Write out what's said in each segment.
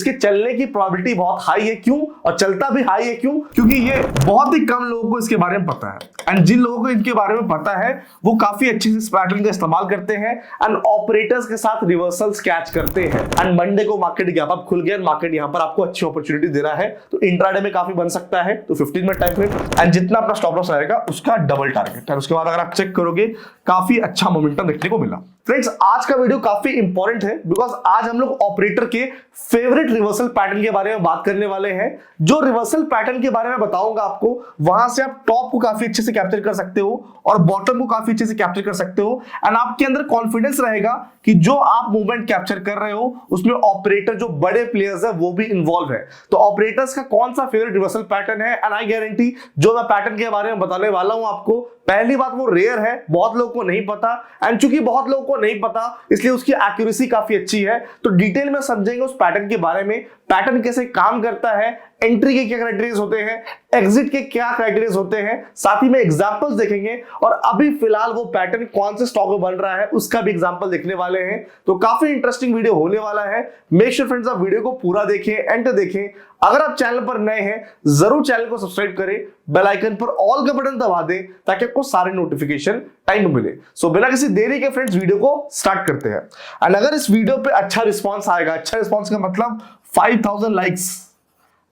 इसके चलने की प्रोबेबिलिटी बहुत हाई है। क्यों? और चलता भी हाई है। क्यों? क्योंकि ये बहुत ही कम लोगों को इसके बारे में पता है, एंड जिन लोगों को इनके बारे में पता है वो काफी अच्छे से इस पैटर्न का इस्तेमाल करते हैं एंड ऑपरेटर्स के साथ रिवर्सल्स कैच करते हैं। एंड मंडे को मार्केट गैप अप खुल गया, मार्केट यहां पर आपको अच्छी अपॉर्चुनिटी दे रहा है, तो इंट्राडे में काफी बन सकता है। तो 15 मिनट टाइम फ्रेम एंड जितना अपना स्टॉप लॉस रहेगा उसका डबल टारगेट, और उसके बाद अगर आप चेक करोगे काफी अच्छा मोमेंटम देखने को मिला। फ्रेंड्स, आज का वीडियो काफी इंपॉर्टेंट है बिकॉज आज हम लोग ऑपरेटर के फेवरेट रिवर्सल पैटर्न के बारे में बात करने वाले हैं। जो रिवर्सल पैटर्न के बारे में बताऊंगा आपको, वहां से आप टॉप को काफी अच्छे से कैप्चर कर सकते हो और बॉटम को काफी अच्छे से कैप्चर कर सकते हो, एंड आपके अंदर कॉन्फिडेंस रहेगा कि जो आप मूवमेंट कैप्चर कर रहे हो उसमें ऑपरेटर जो बड़े प्लेयर्स है वो भी इन्वॉल्व है। तो ऑपरेटर्स का कौन सा फेवरेट रिवर्सल पैटर्न है, एंड आई गारंटी जो मैं पैटर्न के बारे में बताने वाला हूं आपको, पहली बात वो रेयर है, बहुत लोगों को नहीं पता, एंड चूंकि बहुत लोगों को नहीं पता इसलिए उसकी एक्यूरेसी काफी अच्छी है। तो डिटेल में समझेंगे उस पैटर्न के बारे में, पैटर्न कैसे काम करता है, एंट्री के क्या क्राइटेरिया होते हैं, एग्जिट के क्या क्राइटेरिया होते हैं, साथ ही में एग्जांपल्स देखेंगे, और अभी फिलहाल वो पैटर्न कौन से स्टॉक में बन रहा है उसका भी एग्जांपल देखने वाले हैं। तो काफी इंटरेस्टिंग वीडियो होने वाला है। मेक श्योर फ्रेंड्स आप वीडियो को पूरा देखें, एंड देखें। अगर आप चैनल पर नए हैं जरूर चैनल को सब्सक्राइब करें, बेल आइकन पर ऑल का बटन दबा दें ताकि आपको सारे नोटिफिकेशन टाइम में मिले। सो बिना किसी देरी के फ्रेंड्स वीडियो को स्टार्ट करते हैं। एंड अगर इस वीडियो पे अच्छा रिस्पांस आएगा, अच्छा रिस्पांस का मतलब 5000 लाइक्स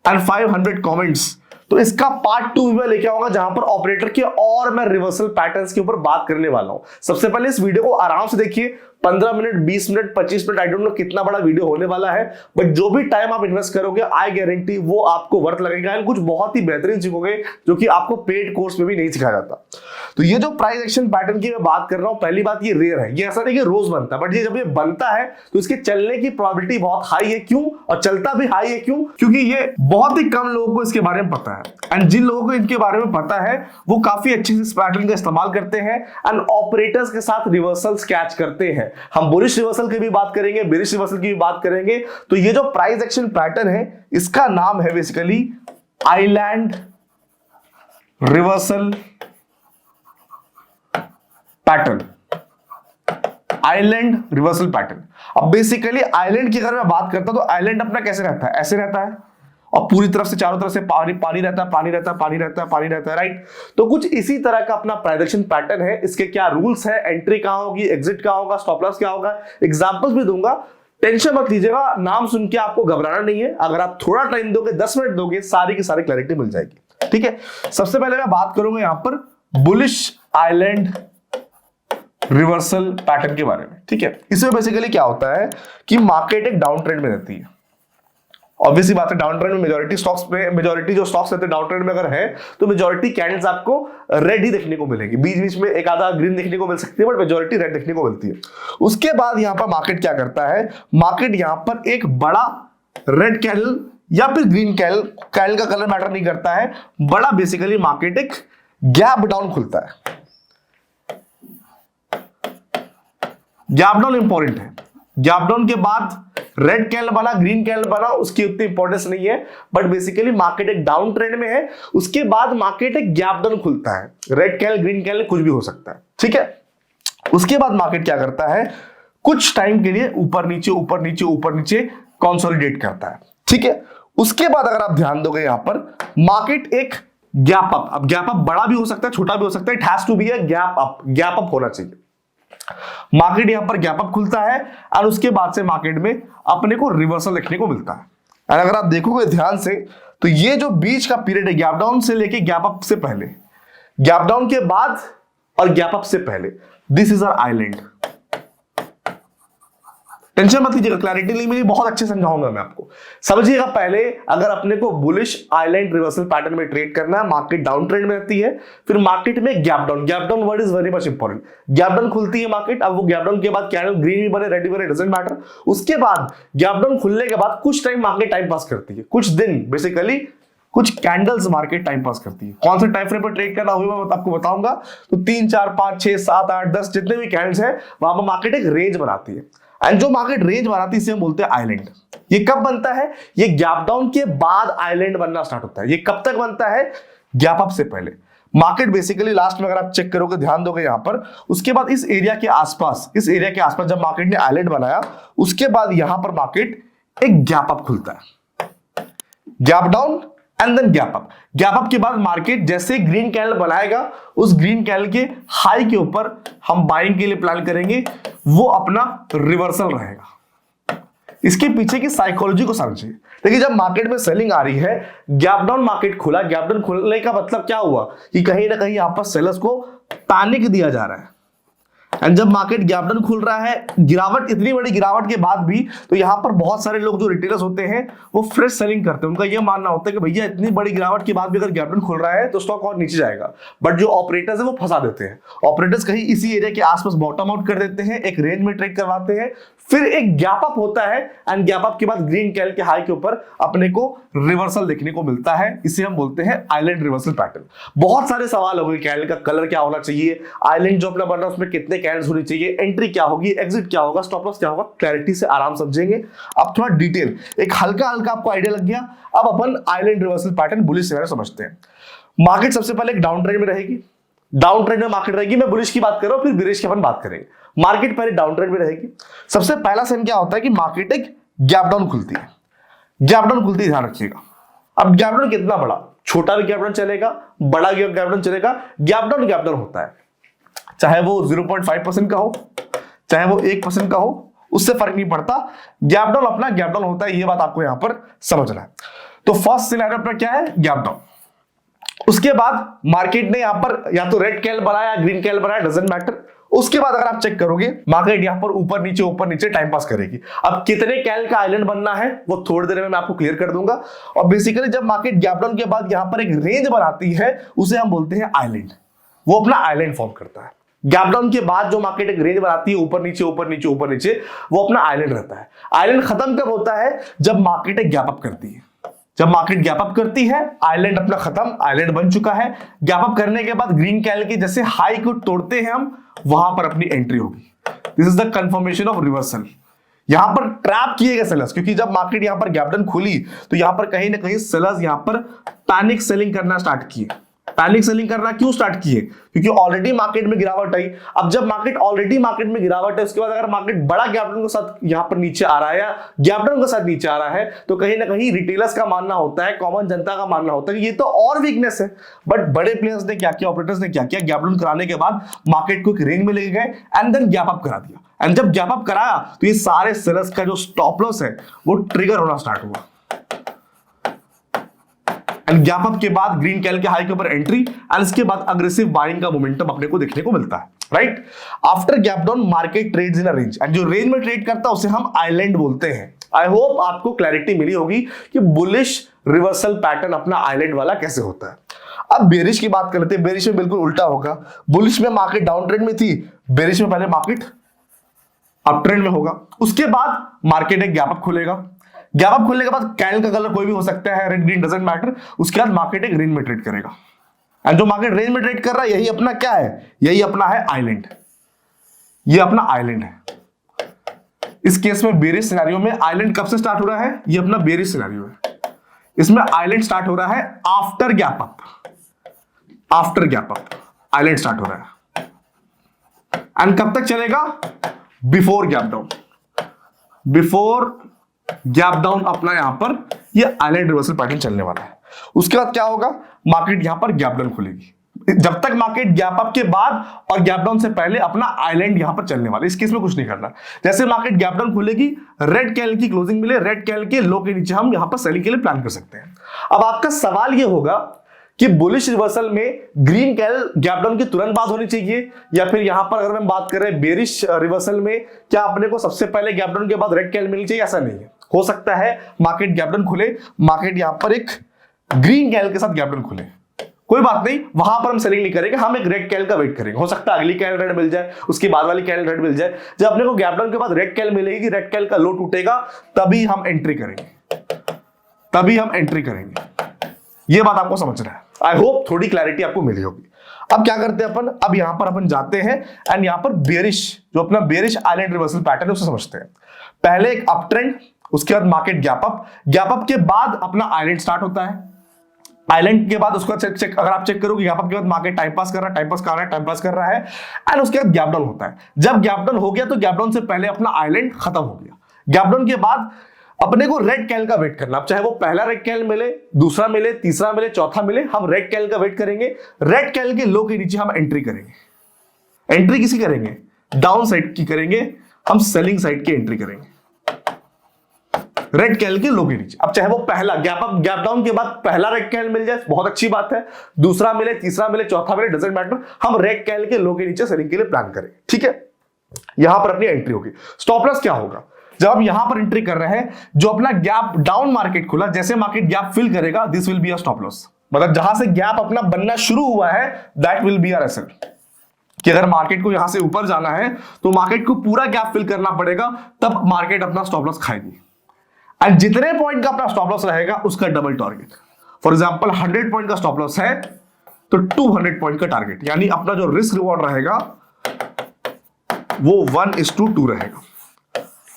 एंड 500 कमेंट्स, तो इसका पार्ट 2 मैं लेके आऊंगा जहां पर ऑपरेटर के और मैं रिवर्सल पैटर्न्स के ऊपर बात करने वाला हूं। सबसे पहले इस वीडियो को आराम से देखिए, 15 minute, 20 minute, 25 minute, I don't know कितना बड़ा वीडियो होने वाला है, बट जो भी टाइम आप इन्वेस्ट करोगे आई गारंटी वो आपको वर्थ लगेगा एंड कुछ बहुत ही बेहतरीन सीखोगे जो कि आपको पेड कोर्स में भी नहीं सिखाया जाता। तो ये जो प्राइस एक्शन पैटर्न की मैं बात कर रहा हूं, पहली बात ये रेयर है, ये ऐसा नहीं कि रोज बनता है, बट ये जब ये बनता है तो इसके चलने की प्रोबेबिलिटी बहुत हाई है। क्यों? और चलता भी हाई है। क्यों? क्योंकि ये बहुत ही कम लोगों को इसके बारे में पता है, एंड जिन लोगों को इनके बारे में पता है वो काफी अच्छे से इस पैटर्न का इस्तेमाल करते हैं एंड ऑपरेटर्स के साथ रिवर्सल्स कैच करते हैं। हम बुलिश रिवर्सल की भी बात करेंगे, बेरिश रिवर्सल की भी बात करेंगे। तो ये जो प्राइस एक्शन पैटर्न है इसका नाम है basically island reversal pattern. Island reversal pattern. अब बेसिकली आइलैंड की अगर मैं बात करता हूं तो आइलैंड अपना कैसे रहता है, ऐसे रहता है और पूरी तरफ से चारों तरफ से पानी पानी रहता है, पानी रहता है, पानी रहता है, पानी रहता है, राइट। तो कुछ इसी तरह का अपना प्राइस पैटर्न है। इसके क्या रूल्स है, एंट्री कहां होगी, एग्जिट कहां होगा, स्टॉप लॉस क्या होगा, एग्जांपल्स भी दूंगा। टेंशन मत लीजिएगा, नाम सुन के आपको घबराना नहीं है। अगर आप थोड़ा टाइम दोगे, 10 मिनट दोगे, सारी की सारी क्लैरिटी मिल जाएगी। ठीक है, सबसे पहले मैं बात करूंगा यहां पर बुलिश आइलैंड रिवर्सल पैटर्न के बारे में। ठीक है, इसमें बेसिकली क्या होता है कि मार्केट एक डाउन ट्रेंड में रहती है। ऑब्वियसली बात है, डाउन ट्रेंड में मेजॉरिटी स्टॉक्स में, मेजॉरिटी जो स्टॉक्स रहते हैं डाउन ट्रेंड में अगर है तो मेजॉरिटी कैंडल्स आपको रेड ही देखने को मिलेगी, बीच बीच में एक आधा ग्रीन देखने को मिल सकती है, बट मेजॉरिटी रेड देखने को मिलती है। उसके बाद यहां पर मार्केट क्या करता है, मार्केट यहां पर एक बड़ा रेड कैंडल या फिर ग्रीन कैंडल, कैंडल का कलर मैटर नहीं करता है, बड़ा बेसिकली मार्केट एक गैप डाउन खुलता है। गैप डाउन इंपॉर्टेंट है। गैप डाउन के बाद रेड कैंडल बना, ग्रीन कैंडल बना, उसकी उतनी इंपॉर्टेंस नहीं है, बट बेसिकली मार्केट एक डाउन ट्रेंड में है। उसके बाद मार्केट एक गैप डाउन खुलता है, रेड कैंडल, ग्रीन कैंडल, कुछ भी हो सकता है। ठीक है, उसके बाद मार्केट क्या करता है, कुछ टाइम के लिए ऊपर नीचे ऊपर नीचे ऊपर नीचे कंसोलिडेट करता है। ठीक है, उसके बाद अगर आप ध्यान दोगे यहां पर मार्केट एक गैप अप, अब गैप अप बड़ा भी हो सकता है, छोटा भी हो सकता है, it has to be a gap up, gap up होना चाहिए। मार्केट यहां पर गैप अप खुलता है और उसके बाद से मार्केट में अपने को रिवर्सल देखने को मिलता है। और अगर आप देखोगे ध्यान से तो ये जो बीच का पीरियड है, गैप डाउन से लेके गैप अप से पहले, गैप डाउन के बाद और गैप अप से पहले, this is our island. Tension मत लीजिएगा, क्लैरिटी नहीं मिली, बहुत अच्छे समझाऊंगा मैं आपको। समझिएगा पहले, अगर अपने को बुलिश आइलैंड रिवर्सल पैटर्न में ट्रेड करना है, मार्केट डाउन ट्रेंड में रहती है, फिर मार्केट में gap down, gap down word is very much important. Gap down खुलती है मार्केट, अब वो गैप डाउन के बाद कैंडल ग्रीन भी बने, रेड भी बने, डजंट मैटर। उसके बाद गैप डाउन खुलने के बाद कुछ टाइम मार्केट टाइम पास करती है, कुछ दिन बेसिकली कुछ कैंडल्स मार्केट टाइम पास करती है। कौन से टाइम फ्रेम पर ट्रेड करना होगा मैं आपको बताऊंगा। तो 3, 4, 5, 6, 7, 8, 10 जितने भी कैंडल्स हैं वहां पर मार्केट एक रेंज बनाती है, एंड जो मार्केट रेंज बनाती है इसे हम बोलते हैं आइलैंड। ये कब बनता है, ये गैप डाउन के बाद आइलैंड बनना स्टार्ट होता है। ये कब तक बनता है, गैप अप से पहले। मार्केट बेसिकली लास्ट में अगर आप चेक करोगे, ध्यान दोगे यहां पर, उसके बाद इस एरिया के आसपास, इस एरिया के आसपास जब मार्केट ने आइलैंड बनाया, उसके बाद यहां पर मार्केट एक गैप अप खुलता है, gap down and then gap up. Gap up के बाद मार्केट जैसे ग्रीन कैंडल बनाएगा, उस ग्रीन कैंडल के हाई के ऊपर हम बाइंग के लिए प्लान करेंगे, वो अपना रिवर्सल रहेगा। इसके पीछे की साइकोलॉजी को समझिए। देखिए जब मार्केट में सेलिंग आ रही है, गैप डाउन मार्केट खुला, गैप डाउन खुलने का मतलब क्या हुआ कि कहीं ना कहीं यहां पर सेलर्स को पैनिक दिया जा रहा है। एंड जब मार्केट गैप डाउन खुल रहा है, गिरावट, इतनी बड़ी गिरावट के बाद भी, तो यहां पर बहुत सारे लोग जो रिटेलर्स होते हैं वो फ्रेश सेलिंग करते हैं। उनका यह मानना होता है कि भैया इतनी बड़ी गिरावट के बाद भी अगर गैप डाउन खुल रहा है तो स्टॉक और नीचे जाएगा। बट जो ऑपरेटर्स है वो फंसा देते हैं। ऑपरेटर्स कहीं इसी एरिया के आसपास बॉटम आउट कर देते हैं, एक रेंज में ट्रेड करवाते हैं, फिर एक गैप अप होता है एंड गैप अप के बाद ग्रीन कैंडल के हाई के ऊपर अपने को रिवर्सल देखने को मिलता है। इसे हम बोलते हैं आइलैंड रिवर्सल पैटर्न। बहुत सारे सवाल हो गए, कैंडल का कलर क्या होना चाहिए, आइलैंड जो अपना बन रहा है उसमें कितने कैंडल्स होनी चाहिए, एंट्री क्या होगी, एग्जिट क्या होगा, स्टॉप लॉस क्या होगा, क्लैरिटी से आराम समझेंगे। अब थोड़ा डिटेल, एक हल्का हल्का आपको आइडिया लग गया। अब अपन island reversal pattern bullish scenario समझते हैं। मार्केट सबसे पहले एक डाउन ट्रेंड में रहेगी, डाउन ट्रेंड में मार्केट रहेगी। मैं बुलिश की बात कर रहा हूं, फिर बेरिश की अपन बात करेंगे। मार्केट पहले डाउन ट्रेंड में रहेगी। सबसे पहला साइन क्या होता है कि मार्केट एक गैप डाउन खुलती है, गैप डाउन खुलती है, ध्यान रखिएगा। अब गैप डाउन कितना बड़ा, छोटा भी गैप डाउन चलेगा, बड़ा गैप डाउन चलेगा। गैप डाउन होता है, चाहे वो 0.5% का हो, चाहे वो 1% का हो, उससे फर्क नहीं पड़ता। गैप डाउन अपना गैप डाउन होता है, ये बात आपको यहां पर समझना है। तो फर्स्ट सिनेरियो अपना क्या है, गैप डाउन। उसके बाद मार्केट ने यहां पर या तो रेड कैंडल बनाया, ग्रीन कैंडल बनाया, डजंट मैटर। उसके बाद अगर आप चेक करोगे, मार्केट यहां पर ऊपर नीचे टाइम पास करेगी। अब कितने कैंडल का आइलैंड बनना है वो थोड़ी देर में मैं आपको क्लियर कर दूंगा। और बेसिकली जब मार्केट गैप डाउन के बाद यहां पर एक रेंज बनाती है, उसे हम बोलते हैं आइलैंड। वो अपना आइलैंड फॉर्म करता है। गैप डाउन के बाद जो मार्केट एक रेंज बनाती है, ऊपर नीचे ऊपर नीचे ऊपर नीचे, वो अपना आइलैंड रहता है। आइलैंड खत्म कब होता है, जब मार्केट एक गैप अप करती है। जब मार्केट गैप अप करती है, आइलैंड अपना खत्म, आइलैंड बन चुका है। गैप अप करने के बाद ग्रीन कैंडल की जैसे हाई को तोड़ते हैं हम, वहां पर अपनी एंट्री होगी। This is the confirmation of reversal. यहां पर ट्रैप किए गए सेलर्स, क्योंकि जब मार्केट यहां पर गैप डाउन खुली तो यहां पर कहीं ना कहीं सेलर्स यहां पर पैनिक सेलिंग करना स्टार्ट किए। पैनिक सेलिंग करना क्यों स्टार्ट किए, क्योंकि ऑलरेडी मार्केट में गिरावट आई। अब जब मार्केट ऑलरेडी मार्केट में गिरावट है, उसके बाद अगर मार्केट बड़ा गैप डाउन के साथ यहां पर नीचे आ रहा है या गैप डाउन के साथ नीचे आ रहा है, तो कहीं ना कहीं रिटेलर्स का मानना होता है, कॉमन जनता का मानना होता है कि ये तो और वीकनेस है। बट बड़े प्लेयर्स ने क्या किया, ऑपरेटर्स ने क्या किया, गैप डाउन कराने के बाद मार्केट को एक रेंज में लेके गए एंड देन गैप अप करा दिया। एंड जब गैप अप कराया तो ये सारे सेलर्स का जो स्टॉप लॉस है वो ट्रिगर होना स्टार्ट हुआ। एंड गैप अप के बाद ग्रीन कैंडल के हाई के ऊपर एंट्री एंड इसके बाद अग्रेसिव बाइंग का मोमेंटम अपने को देखने को मिलता है, right. After gap down market trades in a range, and जो रेंज में ट्रेड करता है उसे हम आइलैंड बोलते हैं। आई होप आपको क्लैरिटी मिली होगी कि बुलिश रिवर्सल पैटर्न अपना आइलैंड वाला कैसे होता है। अब बेरिश की बात कर लेते हैं। बेरिश में बिल्कुल उल्टा होगा। बुलिश में मार्केट डाउन ट्रेंड में थी, बेरिश में पहले मार्केट अप ट्रेंड में होगा। उसके बाद मार्केट एक गैप अप खुलेगा। गैप अप खुलने के बाद कैंडल का कलर कोई भी हो सकता है, रेड ग्रीन डजंट मैटर। उसके बाद मार्केट एक रेंज में ट्रेड करेगा। एंड जो मार्केट रेंज में ट्रेड कर रहा है, यही अपना क्या है, यही अपना है आइलैंड। ये अपना आइलैंड है। इस केस में बेरिश सिनेरियो में आइलैंड कब से स्टार्ट हो रहा है, ये अपना बेरिश सिनेरियो है। इसमें आइलैंड स्टार्ट हो रहा है after gap up. After gap up island start हो रहा है। एंड कब तक चलेगा, before gap down. Before gap down अपना यहां पर ये आइलैंड रिवर्सल पैटर्न चलने वाला है। उसके बाद क्या होगा, मार्केट यहां पर गैप डाउन खुलेगी। जब तक मार्केट गैप अप के बाद और गैप डाउन से पहले अपना आइलैंड यहां पर चलने वाला है। इस केस में कुछ नहीं करना। जैसे मार्केट गैप डाउन खुलेगी, रेड कैंडल की क्लोजिंग मिले, रेड कैंडल के लो के नीचे हम यहां पर सेलिंग के लिए प्लान कर सकते हैं। अब आपका सवाल यह होगा कि बुलिश रिवर्सल में ग्रीन कैंडल गैप डाउन के तुरंत बाद होनी चाहिए, या फिर यहां पर अगर हम बात कर रहे हैं बेरिश रिवर्सल में, क्या अपने को सबसे पहले गैप डाउन के बाद रेड कैंडल मिलनी चाहिए? ऐसा नहीं है। हो सकता है मार्केट गैप डाउन खुले, मार्केट यहां पर एक ग्रीन कैंडल के साथ गैप डाउन खुले, कोई बात नहीं, वहां पर हम सेलिंग नहीं करेंगे, हम एक रेड कैंडल का वेट करेंगे। हो सकता है अगली कैंडल रेड मिल जाए, उसकी बाद वाली कैंडल रेड मिल जाए। जब अपने को गैप डाउन के बाद रेड कैंडल मिलेगी, रेड कैंडल का लो टूटेगा, तभी हम एंट्री करेंगे, तभी हम एंट्री करेंगे। ये बात आपको समझना है। आई होप थोड़ी क्लैरिटी आपको मिली होगी। अब क्या करते हैं अपन, अब यहां पर अपन जाते हैं एंड यहां पर बेरिश, जो अपना बेरिश आइलैंड रिवर्सल पैटर्न है उसे समझते हैं। पहले एक अप ट्रेंड, उसके बाद market gap up, gap up के बाद अपना आइलैंड स्टार्ट होता है। आइलैंड के बाद उसका चेक अगर आप चेक करोगे, गैप अप के बाद मार्केट टाइम पास कर रहा है, टाइम पास कर रहा है, टाइम पास कर रहा है, एंड उसके बाद गैप डाउन होता है। जब गैप डाउन हो गया तो गैप डाउन से पहले अपना आइलैंड खत्म हो गया। गैप डाउन के बाद अपने को रेड कैंडल का वेट करना, अब चाहे वो पहला रेड कैंडल मिले, दूसरा मिले, तीसरा मिले, चौथा मिले, हम रेड कैंडल का वेट करेंगे। रेड कैंडल के लो के नीचे हम एंट्री करेंगे। एंट्री किसी करेंगे? डाउन साइड की करेंगे, हम सेलिंग साइड की एंट्री करेंगे रेड कैंडल के लो के नीचे। अब चाहे वो पहला गैप अप गैप डाउन के बाद पहला रेड कैंडल मिल जाए, बहुत अच्छी बात है, दूसरा मिले, तीसरा मिले, चौथा मिले, डजंट मैटर, हम रेड कैंडल के लो के नीचे सेलिंग के लिए प्लान करें। ठीक है, यहां पर अपनी एंट्री होगी। स्टॉप लॉस क्या होगा? जब हम यहां पर एंट्री कर रहे हैं, जो अपना गैप डाउन मार्केट खुला, जैसे मार्केट गैप फिल करेगा, this will be a stop loss. मतलब जहां से गैप अपना बनना शुरू हुआ है, that will be our SL. कि अगर मार्केट को यहां से ऊपर जाना है तो मार्केट को पूरा गैप फिल करना पड़ेगा, तब मार्केट अपना स्टॉप लॉस खाएगी। एंड जितने पॉइंट का अपना स्टॉप लॉस रहेगा उसका double target. For example 100 point का स्टॉप लॉस है तो 200 पॉइंट का टारगेट, यानी अपना जो रिस्क रिवॉर्ड रहेगा वो 1:2 रहेगा।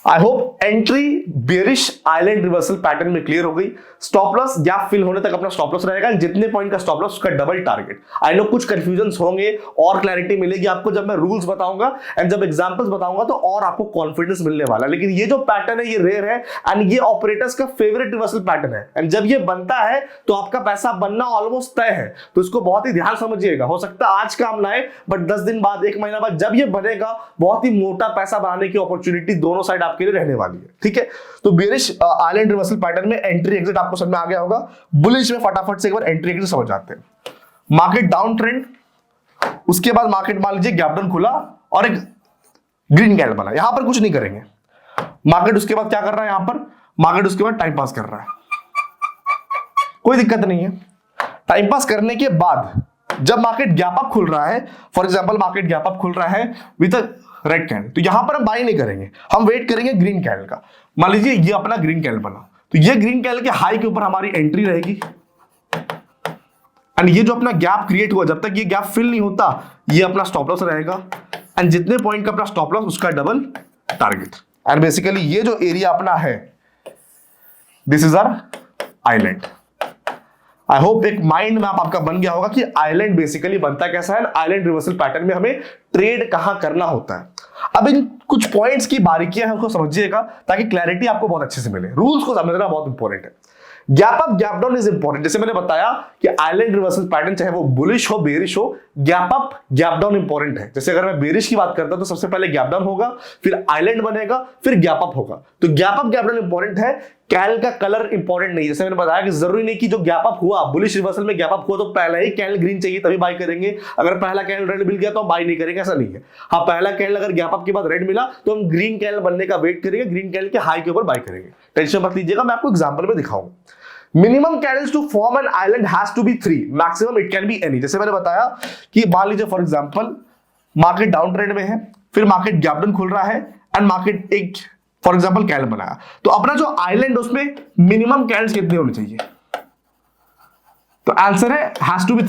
I hope entry bearish island reversal pattern में क्लियर हो गई। स्टॉप लॉस गैप फिल होने तक अपना स्टॉप लॉस रहेगा, जितने पॉइंट का स्टॉप लॉस उसका डबल टारगेट। आई नो कुछ कंफ्यूजन होंगे और क्लैरिटी मिलेगी आपको जब मैं रूल्स बताऊंगा एंड जब एग्जांपल्स बताऊंगा, तो और आपको कॉन्फिडेंस मिलने वाला है। लेकिन ये जो पैटर्न है ये रेयर है एंड ये ऑपरेटर्स का फेवरेट रिवर्सल पैटर्न है। एंड जब ये बनता है तो आपका पैसा बनना ऑलमोस्ट तय है, तो इसको बहुत ही ध्यान समझिएगा। हो सकता है आज काम ना आए, बट 10 दिन बाद, 1 महीना बाद जब ये बनेगा, बहुत ही मोटा पैसा बनाने की अपॉर्चुनिटी दोनों साइड आपके लिए रहने वाली है। ठीक है, तो बेरिश आइलैंड रिवर्सल पैटर्न में एंट्री एग्जिट आपको समझ में आ गया होगा। बुलिश में फटाफट से एक बार एंट्री एग्जिट समझ जाते हैं। मार्केट डाउन ट्रेंड, उसके बाद मार्केट मान लीजिए गैप डाउन खुला और एक ग्रीन कैंडल बना, यहां पर कुछ नहीं करेंगे। मार्केट उसके बाद क्या कर रहा है? यहां पर मार्केट उसके बाद टाइम पास कर रहा है, कोई दिक्कत नहीं है। टाइम पास करने के बाद जब मार्केट गैप अप खुल रहा है, for example market gap up खुल रहा है विद अ रेड कैंडल, तो यहां पर हम बाई नहीं करेंगे, हम वेट करेंगे ग्रीन कैंडल का। मान लीजिए ये अपना ग्रीन कैंडल बना, तो ये ग्रीन कैंडल के हाई के ऊपर हमारी एंट्री रहेगी। एंड ये जो अपना गैप क्रिएट हुआ, जब तक ये गैप फिल नहीं होता, ये अपना स्टॉप लॉस रहेगा। एंड जितने पॉइंट का अपना स्टॉप लॉस उसका डबल टारगेट। एंड बेसिकली ये जो एरिया अपना है, this is our island. I hope एक माइंड मैप आपका बन गया होगा कि आइलैंड बेसिकली बनता कैसा है, आइलैंड रिवर्सल पैटर्न में हमें ट्रेड कहां करना होता है। अब इन कुछ पॉइंट्स की बारीकियां हमको समझिएगा ताकि क्लैरिटी आपको बहुत अच्छे से मिले। रूल्स को समझना बहुत इंपॉर्टेंट है। Gap up gap down is important. जैसे मैंने बताया कि आइलैंड रिवर्सल पैटर्न चाहे वो बुलिश हो बेरिश हो, gap up gap down important है। जैसे अगर मैं बेरिश की बात करता हूं तो सबसे पहले गैप डाउन होगा, फिर आइलैंड बनेगा, फिर गैप अप होगा। तो gap up gap down important है, कैंडल का कलर इंपॉर्टेंट नहीं। जैसे मैंने बताया कि जरूरी नहीं कि जो गैप अप हुआ, बुलिश रिवर्सल में गैप अप हुआ तो पहला ही कैंडल ग्रीन चाहिए तभी बाय करेंगे, अगर पहला कैंडल रेड मिल गया तो हम बाय नहीं करेंगे, ऐसा नहीं है। हाँ, पहला कैंडल अगर गैप अप के बाद रेड मिला तो हम ग्रीन कैंडल बनने का वेट करेंगे, ग्रीन कैंडल के हाई के ऊपर बाय करेंगे। टेंशन मत लीजिएगा, मैं आपको एग्जांपल में दिखाऊंगा। Minimum candles to form an island has to be 3, maximum it can be any. जैसे मैंने बताया कि मान लीजिए for example market down trend में है, फिर मार्केट गैप डाउन खुल रहा है एंड मार्केट एक फॉर एग्जांपल कैंडल बनाया, तो अपना जो आइलैंड उसमें मिनिमम कैंडल्स कितने होने चाहिए? तो आंसर है हैज टू बी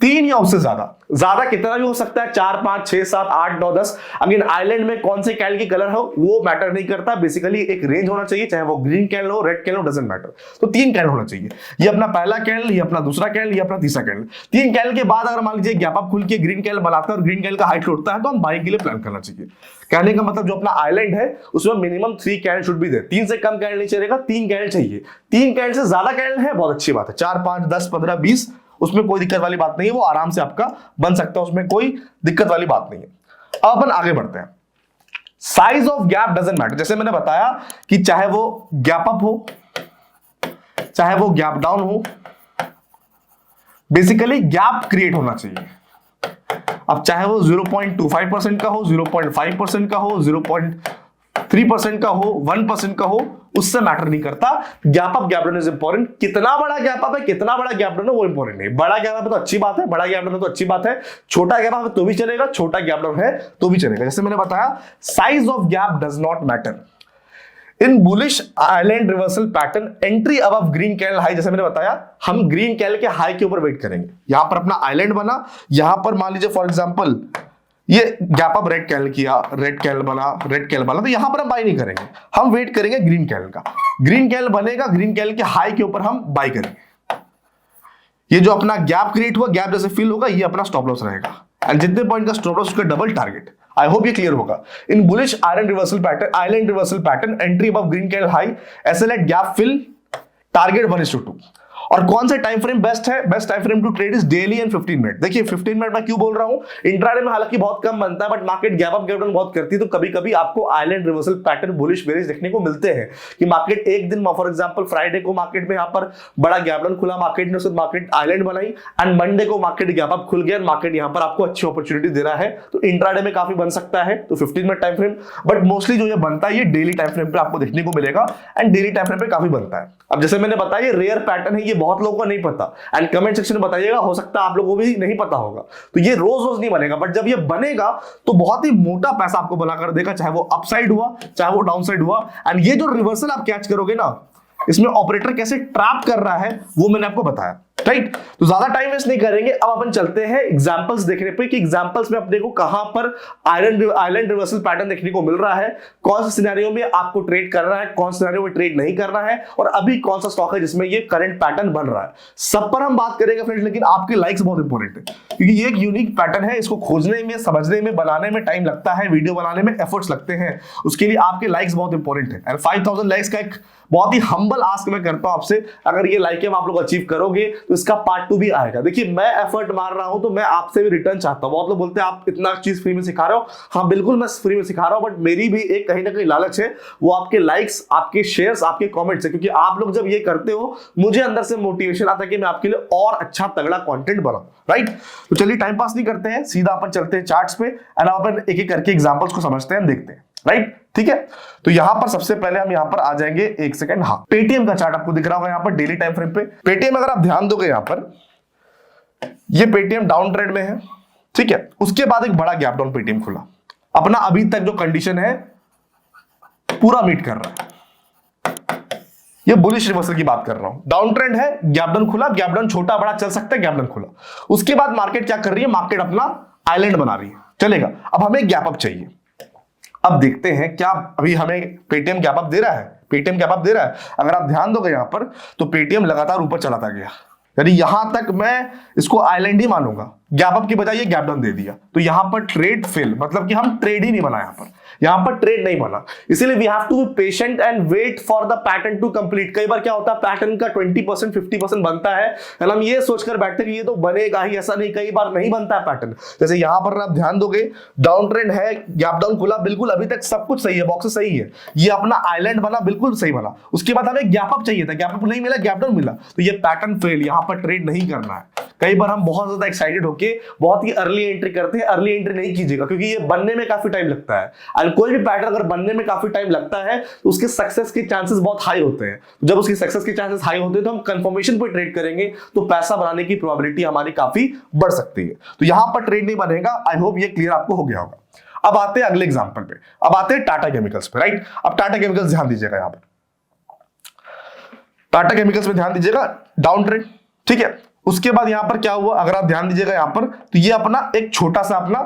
3 या उससे ज्यादा। ज्यादा कितना भी हो सकता है, 4, 5, 6, 7, 8, 9, 10। अगेन आइलैंड में कौन से कैंडल की कलर हो वो मैटर नहीं करता, बेसिकली एक रेंज होना चाहिए, चाहे वो ग्रीन कैंडल हो, रेड कैंडल हो, डजंट मैटर। तो 3 कैंडल होना चाहिए। ये अपना पहला कैंडल, ये अपना दूसरा कैंडल, ये अपना तीसरा कैंडल। 3 कैंडल के बाद अगर मान लीजिए गैप अप खुल के ग्रीन कैंडल बनाता है और ग्रीन कैंडल का हाइट उठता है तो हम बाइंग के लिए प्लान करना चाहिए। कहने का मतलब जो अपना आइलैंड है उसमें minimum 3 candle should be there. 3 से कम कैंडल नहीं चलेगा, 3 कैंडल चाहिए। 3 कैंडल से ज्यादा कैंडल है बहुत अच्छी बात है, 4, 5, 10, 15, 20, उसमें कोई दिक्कत वाली बात नहीं है, वो आराम से आपका बन सकता है, उसमें कोई दिक्कत वाली बात नहीं है। अब अपन आगे बढ़ते हैं। Size of gap doesn't matter. जैसे मैंने बताया कि चाहे वो गैप अप हो चाहे वो गैप डाउन हो, बेसिकली गैप क्रिएट होना चाहिए। अब चाहे वो 0.25% का हो, 0.5% का हो, 0.3% का हो, 1% का हो, उससे मैटर नहीं करता। Gap up gap down is important. कितना बड़ा गैप अप है, कितना बड़ा गैप डाउन है वो इंपॉर्टेंट नहीं। बड़ा गैप अप है तो अच्छी बात है, बड़ा गैप डाउन है तो अच्छी बात है। छोटा गैप अप है तो भी चलेगा, छोटा गैप डाउन है तो भी चलेगा। जैसे मैंने बताया, size of gap does not matter. In bullish island reversal pattern, entry above green candle high, जैसे मैंने बताया हम ग्रीन कैंडल के हाई के ऊपर वेट करेंगे। यहां पर अपना आइलैंड बना, यहां पर मान लीजिए फॉर एग्जांपल ये गैप अप रेड कैंडल किया, रेड कैंडल बना, तो यहां पर हम बाय नहीं करेंगे, हम वेट करेंगे ग्रीन कैंडल का। ग्रीन कैंडल बनेगा, ग्रीन कैंडल के हाई के ऊपर हम बाय करेंगे। ये जो अपना गैप क्रिएट हुआ, गैप जैसे फिल होगा, ये अपना स्टॉप लॉस रहेगा एंड जितने पॉइंट का स्टॉप लॉस उसका डबल टारगेट। आई होप ये क्लियर होगा। In bullish iron reversal pattern, island reversal pattern, entry above green candle high, SL at gap fill, target 1:2। और कौन सा टाइम फ्रेम बेस्ट है? Best time frame to trade is daily and 15 minute. देखिए 15 minute मैं क्यों बोल रहा हूं, इंट्राडे में हालांकि बहुत कम बनता है, but market gap up gap down बहुत करती है, तो कभी कभी आपको island reversal pattern bullish bearish देखने को मिलते हैं कि मार्केट एक दिन फॉर एग्जांपल फ्राइडे को मार्केट में यहां पर बड़ा गैप डाउन खुला मार्केट ने, उसके मार्केट आइलैंड बनाई, एंड मंडे को मार्केट गैप अप खुल गया, मार्केट यहां पर आपको अच्छी अपॉर्चुनिटी दे रहा है, तो इंट्राडे में काफी बन सकता है, तो 15 minute time frame. But mostly जो ये बनता है ये डेली टाइम फ्रेम पे आपको देखने को मिलेगा, एंड डेली टाइम फ्रेम पे काफी बनता है। अब जैसे मैंने बताया ये रेयर पैटर्न है, ये बहुत लोगों को नहीं पता, एंड कमेंट सेक्शन में बताइएगा, हो सकता है आप लोगों को भी नहीं पता होगा। तो ये रोज रोज नहीं बनेगा, बट जब ये बनेगा तो बहुत ही मोटा पैसा आपको बनाकर देगा, चाहे वो अपसाइड हुआ चाहे वो डाउनसाइड हुआ। एंड ये जो रिवर्सल आप कैच करोगे ना, इसमें ऑपरेटर कैसे ट्रैप कर रहा है वो मैंने आपको बताया, राइट। तो ज्यादा टाइम वेस्ट नहीं करेंगे, अब अपन चलते हैं एग्जांपल्स देखने पे कि एग्जांपल्स में अपने को कहां पर आइलैंड रिवर्सल पैटर्न देखने को मिल रहा है, कौन सा सिनेरियो में आपको ट्रेड करना है, कौन सा सिनेरियो में ट्रेड नहीं करना है, और अभी कौन सा स्टॉक है जिसमें ये करंट पैटर्न बन रहा है। सब पर हम बात करेंगे फ्रेंड्स, लेकिन आपके लाइक्स बहुत इंपॉर्टेंट है, क्योंकि ये एक यूनिक पैटर्न है, इसको खोजने में, समझने में, बनाने में टाइम लगता है, वीडियो बनाने में एफर्ट्स लगते हैं, उसके लिए आपके लाइक्स बहुत इंपॉर्टेंट है। एंड 5000 लाइक्स का एक बहुत ही हम्बल आस्क मैं करता हूं आपसे, अगर ये लाइक आप लोग अचीव करोगे तो इसका पार्ट 2 भी आएगा। देखिए मैं एफर्ट मार रहा हूं तो मैं आपसे भी रिटर्न चाहता हूं। बहुत लोग बोलते हैं आप इतना चीज फ्री में सिखा रहे हो, हाँ बिल्कुल मैं फ्री में सिखा रहा हूं, बट मेरी भी एक कहीं ना कहीं लालच है, वो आपके लाइक्स, आपके शेयर्स, आपके कमेंट्स है, क्योंकि आप लोग जब ये करते हो मुझे अंदर से मोटिवेशन आता है कि मैं आपके लिए और अच्छा तगड़ा कंटेंट बनाऊं, राइट। तो चलिए टाइम पास नहीं करते हैं, सीधा अपन चलते हैं चार्ट्स पे, एंड अपन एक एक करके एग्जांपल्स को समझते हैं, देखते हैं, राइट, ठीक है। तो यहां पर सबसे पहले हम यहां पर आ जाएंगे, एक सेकंड, हाँ पेटीएम का चार्ट आपको दिख रहा होगा यहां पर डेली टाइम फ्रेम पे। पेटीएम अगर आप ध्यान दोगे यहां पर, ये पेटीएम डाउन ट्रेंड में है, ठीक है। उसके बाद एक बड़ा गैप डाउन पेटीएम खुला, अपना अभी तक जो कंडीशन है पूरा मीट कर रहा है। ये बुलिश रिवर्सल की बात कर रहा हूं, डाउन ट्रेंड है, गैप डाउन खुला, गैप डाउन छोटा बड़ा चल सकता है, गैप डाउन खुला, उसके बाद मार्केट क्या कर रही है, मार्केट अपना आइलैंड बना रही है, चलेगा। अब हमें गैप अप चाहिए, अब देखते हैं क्या अभी हमें पेटीएम गैप अप दे रहा है, पेटीएम गैप अप दे रहा है। अगर आप ध्यान दोगे यहां पर तो पेटीएम लगातार ऊपर चलाता गया, यानी यहां तक मैं इसको आइलैंड ही मानूंगा, गैप अप की बजाय ये गैप डाउन दे दिया, तो यहां पर ट्रेड फेल, मतलब कि हम ट्रेड ही नहीं बना, यहां पर ट्रेड नहीं बना, इसीलिए we have to be patient and wait for the pattern to complete. कई बार क्या होता है पैटर्न का 20% 50% बनता है, हम ये सोचकर बैठते हैं कि ये तो बनेगा ही, ऐसा नहीं, कई बार नहीं बनता है पैटर्न। जैसे यहां पर आप ध्यान दोगे, डाउन ट्रेंड है, गैप डाउन खुला, बिल्कुल अभी तक सब कुछ सही है, बॉक्स सही है, ये अपना आइलैंड बना, बिल्कुल सही बना, उसके बाद हमें गैप अप चाहिए था, गैप अप नहीं मिला, गैप डाउन मिला, तो ये पैटर्न फेल, यहां पर ट्रेड नहीं करना है। कई बार हम बहुत ज्यादा एक्साइटेड होके बहुत ही अर्ली एंट्री करते हैं, अर्ली एंट्री नहीं कीजिएगा, क्योंकि ये बनने में काफी टाइम लगता है, और कोई भी पैटर्न अगर बनने में काफी टाइम लगता है तो उसके सक्सेस के चांसेस बहुत हाई होते हैं। जब उसकी सक्सेस के चांसेस हाई होते हैं तो हम कंफर्मेशन पर ट्रेड करेंगे, तो पैसा बनाने की प्रोबेबिलिटी हमारी काफी बढ़ सकती है। तो यहां पर ट्रेड नहीं बनेगा, आई होप ये क्लियर आपको हो गया होगा। अब आते हैं अगले एग्जांपल पे, अब आते हैं टाटा केमिकल्स पे, राइट। अब टाटा केमिकल्स ध्यान दीजिएगा, यहां पर टाटा केमिकल्स में ध्यान दीजिएगा, डाउन ट्रेंड, ठीक है। उसके बाद यहां पर क्या हुआ, अगर आप ध्यान दीजिएगा यहां पर, तो ये अपना एक छोटा सा अपना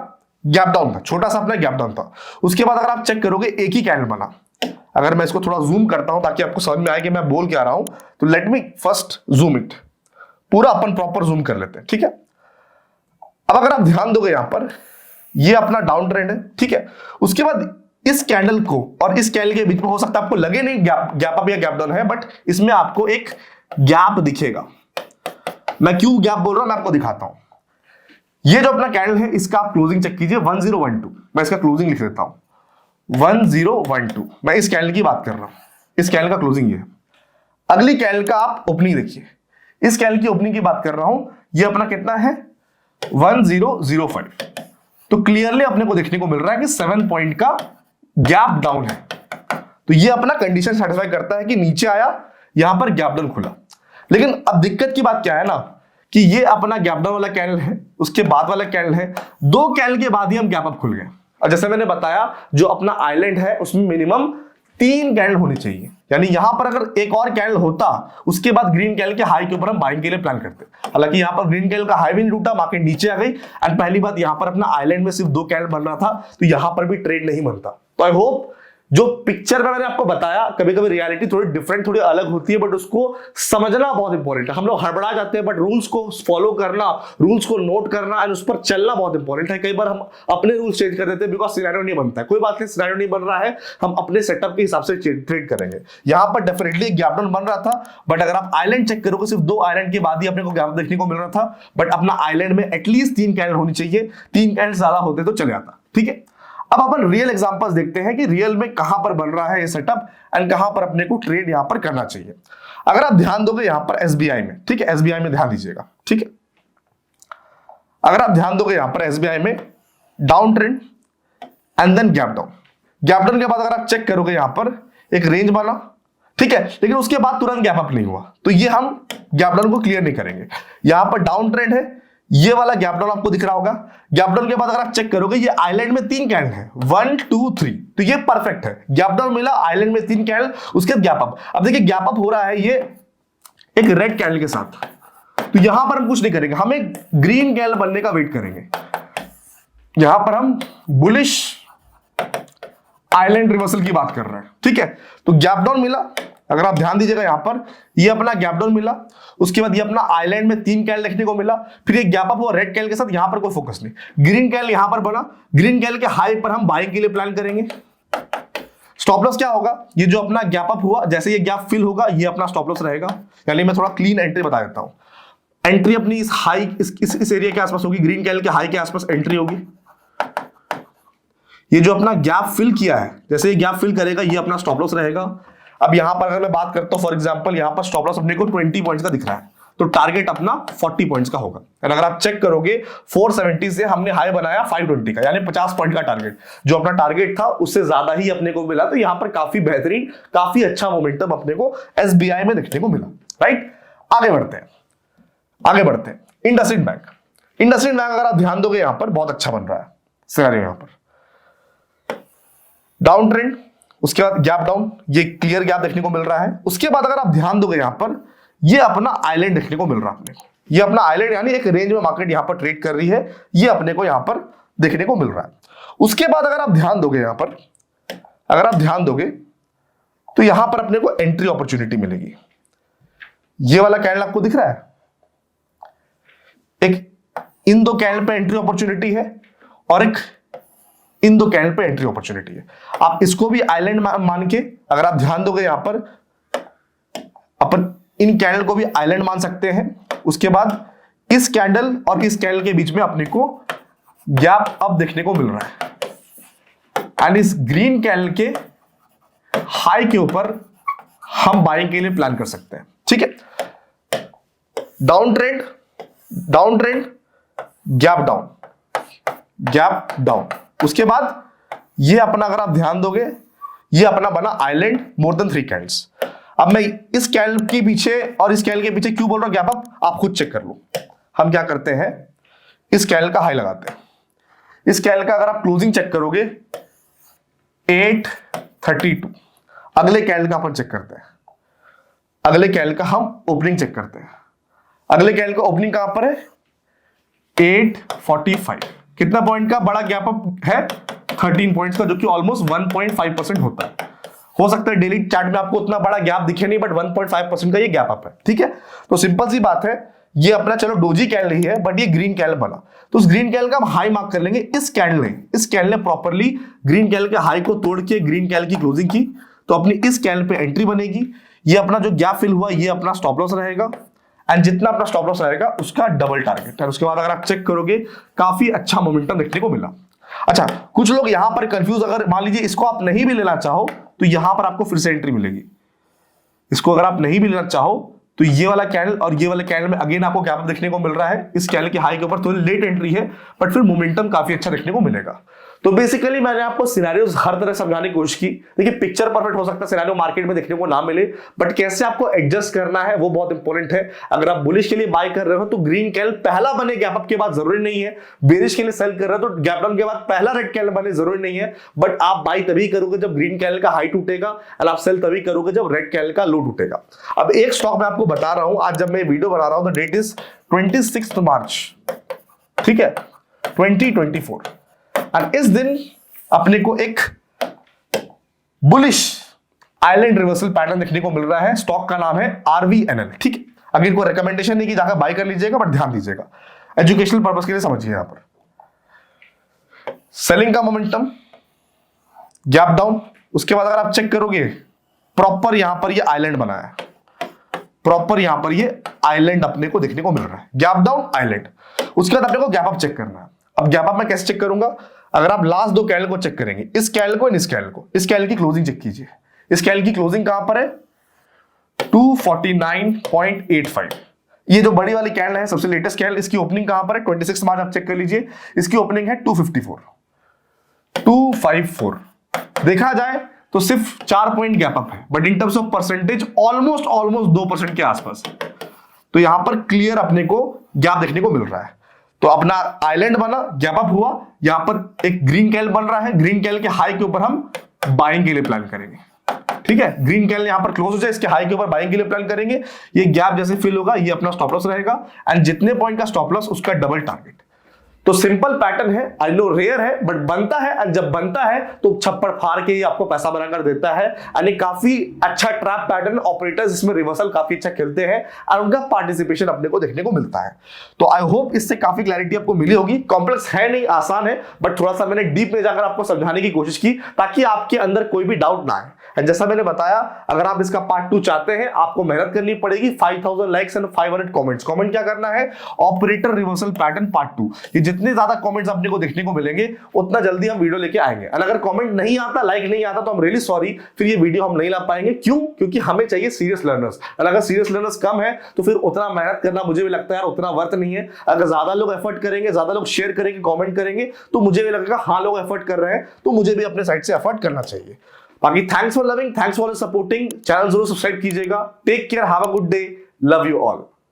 गैप डाउन था, छोटा सा अपना गैप डाउन था। उसके बाद अगर आप चेक करोगे एक ही कैंडल बना, अगर मैं इसको थोड़ा जूम करता हूं ताकि आपको समझ में आए कि मैं बोल क्या रहा हूं, तो let me first zoom it, पूरा अपन प्रॉपर जूम कर लेते हैं, ठीक है। अब अगर आप ध्यान दोगे यहां पर, ये अपना डाउन ट्रेंड है, ठीक है। उसके बाद इस कैंडल को और इस कैंडल के बीच में हो सकता है आपको लगे नहीं गैप अप या गैप डाउन है, बट इसमें आपको एक गैप दिखेगा। मैं क्यों गैप बोल रहा हूं मैं आपको दिखाता हूं। ये जो अपना कैंडल है इसका आप क्लोजिंग चेक कीजिए, 1012, मैं इसका क्लोजिंग लिख देता हूं 1012, मैं इस कैंडल की बात कर रहा हूं, इस कैंडल का क्लोजिंग ये है। अगली कैंडल का आप ओपनिंग देखिए, इस कैंडल की ओपनिंग की बात कर रहा हूं, ये अपना कितना है 1005, तो क्लियरली अपने को देखने को मिल रहा है कि 7 पॉइंट का गैप डाउन है। तो ये अपना कंडीशन सेटिस्फाई करता है कि नीचे आया, यहां पर गैप डाउन खुला। लेकिन अब दिक्कत की बात क्या है ना, कि ये अपना गैप डाउन वाला कैंडल है, उसके बाद वाला कैंडल है, 2 कैंडल के बाद ही हम गैप अप खुल गए। और जैसे मैंने बताया जो अपना आइलैंड है उसमें मिनिमम 3 कैंडल होनी चाहिए, यानी यहां पर अगर एक और कैंडल होता उसके बाद ग्रीन कैंडल के हाई के ऊपर हम बाइंग के लिए प्लान करते। हालांकि यहां पर ग्रीन कैंडल का हाई भी नहीं टूटा, मार्केट नीचे आ गई, एंड पहली बात यहां पर अपना आइलैंड में सिर्फ 2 कैंडल बन रहा था, तो यहां पर भी ट्रेड नहीं बनता। तो आई होप जो पिक्चर में मैंने आपको बताया, कभी कभी रियलिटी थोड़ी डिफरेंट, थोड़ी अलग होती है, बट उसको समझना बहुत इंपॉर्टेंट है। हम लोग हड़बड़ा जाते हैं, बट रूल्स को फॉलो करना, रूल्स को नोट करना एंड उस पर चलना बहुत इंपॉर्टेंट है। कई बार हम अपने रूल्स चेंज कर देते हैं बिकॉज सिनेरियो नहीं बनता है। कोई बात नहीं, सिनेरियो नहीं बन रहा है, हम अपने सेटअप के हिसाब से ट्रेड करेंगे। यहां पर डेफिनेटली गैप डाउन बन रहा था, बट अगर आप आइलैंड चेक करोगे सिर्फ 2 आइलैंड के बाद ही अपने को गैप देखने को मिल रहा था, बट अपना आइलैंड में एटलीस्ट 3 कैंडल होनी चाहिए। 3 कैंडल ज्यादा होते तो चले आता। ठीक है, अब अपन रियल एग्जांपल्स देखते हैं कि रियल में कहां पर बन रहा है ये सेटअप एंड कहां पर अपने को ट्रेड यहां पर करना चाहिए। अगर आप ध्यान दोगे यहां पर एसबीआई में, ठीक है, एसबीआई में ध्यान दीजिएगा। ठीक है, अगर आप ध्यान दोगे यहां पर एसबीआई में down trend and then gap down. Gap down के बाद अगर आप चेक करोगे यहां पर एक रेंज बना, ठीक है, लेकिन उसके बाद तुरंत गैप अप नहीं हुआ, तो ये हम गैप डाउन को क्लियर नहीं करेंगे। यहां पर डाउन ट्रेंड है, ये वाला गैप डाउन आपको दिख रहा होगा। गैप डाउन के बाद अगर आप चेक करोगे ये आइलैंड में 3 कैंडल है, 1 2 3, तो ये परफेक्ट है। गैप डाउन मिला, आइलैंड में 3 कैंडल, उसके बाद गैप अप। अब देखिए गैप अप हो रहा है ये एक रेड कैंडल के साथ, तो यहां पर हम कुछ नहीं करेंगे, हम एक ग्रीन कैंडल बनने का वेट करेंगे। यहां पर हम बुलिश आइलैंड रिवर्सल की बात कर रहे हैं। ठीक है, तो गैप डाउन मिला, अगर आप ध्यान दीजिएगा यहां पर ये अपना गैप डाउन मिला, उसके बाद ये अपना आइलैंड में 3 कैंडल देखने को मिला, फिर ये गैप अप हुआ रेड कैंडल के साथ। यहां पर कोई फोकस नहीं, ग्रीन कैंडल यहां पर बना, ग्रीन कैंडल के हाई पर हम बाइंग के लिए प्लान करेंगे। स्टॉप लॉस क्या होगा, ये जो अपना गैप अप हुआ, जैसे ये गैप फिल होगा ये अपना स्टॉप लॉस रहेगा। यानी मैं थोड़ा क्लीन एंट्री बता देता हूं। एंट्री अपनी इस हाई इस एरिया के आसपास होगी, ग्रीन कैंडल के हाई के आसपास एंट्री होगी। ये जो अपना गैप फिल किया है, जैसे ये गैप फिल करेगा ये अपना स्टॉप लॉस रहेगा। अब यहां पर अगर मैं बात करता हूं फॉर एग्जांपल, यहां पर स्टॉप लॉस अपने को 20 पॉइंट्स का दिख रहा है, तो टारगेट अपना 40 पॉइंट्स का होगा। और अगर आप चेक करोगे 470 से हमने हाई बनाया 520 का, यानी 50 पॉइंट का टारगेट, जो अपना टारगेट था उससे ज्यादा ही अपने को मिला। तो यहां पर काफी बेहतरीन, काफी अच्छा मोमेंटम अपने को एसबीआई में देखने को मिला। राइट, आगे बढ़ते हैं। इंडसइंड बैंक अगर आप ध्यान दोगे यहां पर बहुत अच्छा बन रहा है सिनेरियो। यहां पर डाउन ट्रेंड, उसके बाद गैप डाउन, ये क्लियर गैप देखने को मिल रहा है। उसके बाद अगर आप ध्यान दोगे यहां पर ये अपना आइलैंड देखने को मिल रहा है अपने को, ये अपना आइलैंड, यानी एक रेंज में मार्केट यहां पर ट्रेड कर रही है, ये अपने को यहां पर देखने को मिल रहा है। उसके बाद अगर आप ध्यान दोगे यहां पर, अगर आप ध्यान दोगे तो यहां पर अपने को एंट्री अपॉर्चुनिटी मिलेगी। ये वाला कैंडल आपको दिख रहा है, एक इन 2 कैंडल पे एंट्री अपॉर्चुनिटी है और एक इन 2 कैंडल पे एंट्री अपॉर्चुनिटी है। आप इसको भी आइलैंड मान के, अगर आप ध्यान दोगे यहां पर अपन इन कैंडल को भी आइलैंड मान सकते हैं। उसके बाद इस कैंडल और इस कैंडल के बीच में अपने को गैप अप देखने को मिल रहा है, एंड इस ग्रीन कैंडल के हाई के ऊपर हम बाइंग के लिए प्लान कर सकते हैं। ठीक है, डाउन ट्रेंड, गैप डाउन, उसके बाद ये अपना अगर आप ध्यान दोगे ये अपना बना आइलैंड मोर देन 3 कैंडल्स। अब मैं इस कैंडल के पीछे और इस कैंडल के पीछे क्यों बोल रहा हूं गैप अप, आप खुद चेक कर लो। हम क्या करते हैं, इस कैंडल का हाई लगाते हैं। इस कैंडल का अगर आप क्लोजिंग चेक करोगे 832, अगले कैंडल का अपन चेक करते हैं, अगले कैंडल का हम ओपनिंग चेक करते हैं। अगले कैंडल का ओपनिंग कहां पर है, 845, कितना पॉइंट का बड़ा गैप अप है, 13 पॉइंट्स का, जो कि ऑलमोस्ट 1.5% होता है। हो सकता है डेली चार्ट में आपको उतना बड़ा गैप दिखे नहीं, बट 1.5% का ये गैप अप है। ठीक है, तो सिंपल सी बात है, ये अपना चलो डोजी कैंडल ही है, बट ये ग्रीन कैंडल बना, तो उस ग्रीन कैंडल का हम हाई मार्क कर लेंगे। इस कैंडल ने प्रॉपर्ली ग्रीन कैंडल के हाई को तोड़ के ग्रीन कैंडल की क्लोजिंग की, तो अपनी इस कैंडल पे एंट्री बनेगी। ये अपना जो गैप फिल हुआ ये अपना स्टॉप लॉस रहेगा, एंड जितना अपना स्टॉप लॉस रहेगा उसका डबल टारगेट है। उसके बाद अगर आप चेक करोगे काफी अच्छा मोमेंटम देखने को मिला। अच्छा, कुछ लोग यहां पर कंफ्यूज, अगर मान लीजिए इसको आप नहीं भी लेना चाहो तो यहां पर आपको फिर से एंट्री मिलेगी। इसको अगर आप नहीं भी लेना चाहो तो ये वाला कैंडल और ये वाला कैंडल में अगेन आपको गैप अप देखने को मिल रहा है। इस कैंडल के हाई के ऊपर थोड़ी लेट एंट्री है, बट फिर मोमेंटम काफी अच्छा देखने को मिलेगा। तो बेसिकली मैंने आपको सिनेरियोस हर तरह समझाने की कोशिश की। देखिए पिक्चर परफेक्ट हो सकता है, सिनेरियो मार्केट में देखने को ना मिले, बट कैसे आपको एडजस्ट करना है वो बहुत इंपॉर्टेंट है। अगर आप बुलिश के लिए बाय कर रहे हो तो ग्रीन कैंडल पहला बने गैप अप के बाद जरूरी नहीं है। बेरिश के लिए सेल कर रहे हो तो गैप डाउन के बाद पहला रेड कैंडल बने जरूरी नहीं है, बट आप बाय तभी करोगे जब ग्रीन कैंडल का हाई टूटेगा, और आप सेल तभी करोगे जब रेड कैंडल का लो टूटेगा। अब एक स्टॉक मैं आपको बता रहा हूं, आज जब मैं वीडियो बना रहा हूं तो डेट इज 26 मार्च, ठीक है, 2024, और इस दिन अपने को एक बुलिश आइलैंड रिवर्सल पैटर्न देखने को मिल रहा है। स्टॉक का नाम है RVNL। ठीक है, अगर कोई रिकमेंडेशन नहीं कि जाकर बाय कर लीजिएगा, बट ध्यान दीजिएगा, एजुकेशनल पर्पस के लिए समझिए। यहां पर सेलिंग का मोमेंटम, गैप डाउन, उसके बाद अगर आप चेक करोगे प्रॉपर यहां पर ये आइलैंड बना है, प्रॉपर यहां पर ये आइलैंड अपने को देखने को मिल रहा है, गैप डाउन आइलैंड। उसके बाद अपने को गैप अप चेक करना है। अब गैप अप मैं कैसे चेक करूंगा? अगर आप लास्ट दो कैंडल को चेक करेंगे, इस कैंडल को, इस कैंडल को, इस कैंडल की क्लोजिंग चेक कीजिए। इस कैंडल की क्लोजिंग कहां पर है? 249.85। ये जो बड़ी वाली कैंडल है, सबसे लेटेस्ट कैंडल, इसकी ओपनिंग कहां पर है? 26 मार्च। आप चेक कर लीजिए, इसकी ओपनिंग है 254। देखा जाए तो सिर्फ 4 पॉइंट गैप अप है, but in terms of percentage almost 2% के आसपास। तो यहां पर क्लियर अपने को गैप देखने को मिल रहा है। तो अपना आइलैंड बना, गैप अप हुआ, यहां पर एक ग्रीन कैंडल बन रहा है। ग्रीन कैंडल के हाई के ऊपर हम बाइंग के लिए प्लान करेंगे। ठीक है, ग्रीन कैंडल यहां पर क्लोज हो जाए, इसके हाई के ऊपर बाइंग के लिए प्लान करेंगे। ये गैप जैसे फिल होगा, ये अपना स्टॉप लॉस रहेगा, एंड जितने पॉइंट का स्टॉप लॉस उसका डबल टारगेट। तो सिंपल पैटर्न है, आई नो रेयर है, बट बनता है। और जब बनता है तो छप्पड़ फाड़ के ये आपको पैसा बनाकर देता है। यानी काफी अच्छा ट्रैप पैटर्न, ऑपरेटर्स इसमें रिवर्सल काफी अच्छा खेलते हैं और उनका पार्टिसिपेशन अपने को देखने को मिलता है। तो आई होप इससे काफी क्लैरिटी आपको मिली होगी। कॉम्प्लेक्स है नहीं, आसान है, बट थोड़ा सा मैंने डीप में जाकर आपको समझाने की कोशिश की ताकि आपके अंदर कोई भी डाउट ना आए। जैसा मैंने बताया, अगर आप इसका पार्ट 2 चाहते हैं, आपको मेहनत करनी पड़ेगी। 5000 लाइक्स एंड 500 कमेंट्स। कमेंट क्या करना है? Operator reversal pattern part 2। ये जितने ज्यादा कमेंट्स अपने को देखने को मिलेंगे, उतना जल्दी हम वीडियो लेके आएंगे। और अगर कमेंट नहीं आता, लाइक नहीं आता, तो हम रियली सॉरी, फिर ये वीडियो हम नहीं ला पाएंगे। क्यों? क्योंकि हमें चाहिए सीरियस लर्नर्स। और अगर सीरियस लर्नर्स कम है तो फिर उतना मेहनत करना मुझे भी लगता है यार उतना वर्थ नहीं है। अगर ज्यादा लोग एफर्ट करेंगे, ज्यादा लोग शेयर करेंगे, कमेंट करेंगे, तो मुझे भी लगेगा हाँ लोग एफर्ट कर रहे हैं, तो मुझे भी अपने साइड से एफर्ट करना चाहिए। बाकी thanks for loving, thanks for supporting. Channel जरूर सब्सक्राइब कीजिएगा। Take care, have a good day, love you all.